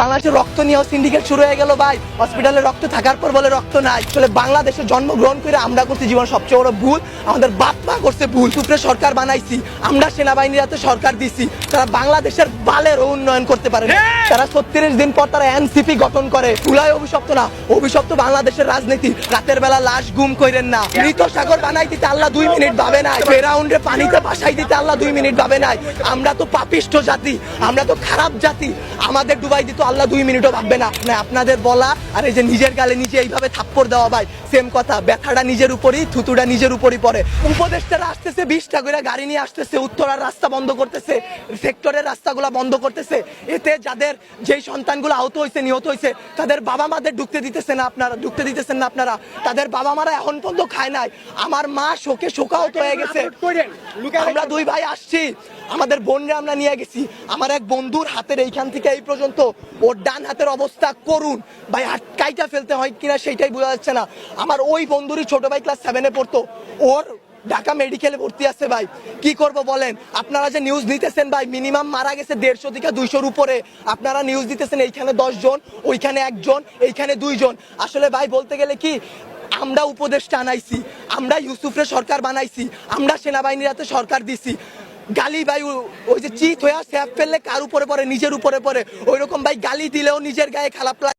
বাংলাদেশে রক্ত নিয়েও সিন্ডিকেট শুরু হয়ে গেল ভাই। হসপিটালে রক্ত থাকার পর বলে রক্ত নাই। আসলে বাংলাদেশে জন্মগ্রহণ করে আমরা করছি জীবন সবচেয়ে বড় ভুল, আমাদের বাপ মা করছে ভুল। সুপ্রে সরকার বানাইছি আমরা, সেনাবাহিনীর হাতে সরকার দিছি, তারা বাংলাদেশের বালের উন্নয়ন করতে পারে না। তারা 36 দিন পর তারা এনসিপি গঠন করে। তুলায় অভিশপ্ত না, অভিশপ্ত বাংলাদেশের রাজনীতি। রাতের বেলা লাশ গুম কইরেন না। মৃত সাগর বানাই দিতে আল্লাহ 2 মিনিট ভাবে নাই। ফেরাউন্ডে পানিতে ভাসাই দিতে আল্লাহ 2 মিনিট ভাবে নাই। আমরা তো পাপিষ্ঠ জাতি, আমরা তো খারাপ জাতি, আমাদের ডুবাই দিত আল্লাহ 2 মিনিটও ভাববে না। আপনাদের বলা আর এই যে নিজের গালে নিজে এইভাবে থাপ্পড় দেওয়া ভাই সেম কথা। ব্যথাটা নিজের উপরই, থুতুটা নিজের উপরই পড়ে। উপদেষ্টারা আসতেছে 20টা করে গাড়ি নিয়ে আসতেছে, উত্তরার রাস্তা বন্ধ করতেছে, সেক্টরের রাস্তাগুলো বন্ধ করতেছে। এতে যাদের যেই সন্তানগুলো আহত হয়েছে, নিহত হয়েছে, তাদের বাবা মাদের ঢুকতে দিতেছেন না আপনারা। তাদের বাবা মারা এখন পর্যন্ত খায় নাই। আমার মা শোকে শোকাহত হয়ে গেছে। আমরা 2 ভাই আসছি, আমাদের বোনরা আমরা নিয়ে গেছি। আমার এক বন্ধুর হাতের এইখান থেকে এই পর্যন্ত, ওর ডান হাতের অবস্থা করুন ভাই, হাত কাইটা ফেলতে হয় কিনা সেটাই বোঝা যাচ্ছে না। আমার ওই বন্ধুরই ছোট ভাই ক্লাস 7-এ পড়তো, ওর ঢাকা মেডিকেলে ভর্তি আছে ভাই। কি করব বলেন? আপনারা যে নিউজ নিতেছেন ভাই, মিনিমাম মারা গেছে 150 থেকে 200-র উপরে। আপনারা নিউজ দিতেছেন এইখানে 10 জন, ওইখানে 1 জন, এইখানে 2 জন। আসলে ভাই বলতে গেলে কি, আমরা উপদেষ্টা আনাইছি, আমরা ইউসুফরে সরকার বানাইছি, আমরা সেনাবাহিনীর হাতে সরকার দিছি। গালি ভাই ওই যে চিত হয়ে স্যাপ ফেললে কার উপরে পড়ে? নিজের উপরে পড়ে। ওইরকম ভাই গালি দিলেও নিজের গায়ে খারাপ লাগে।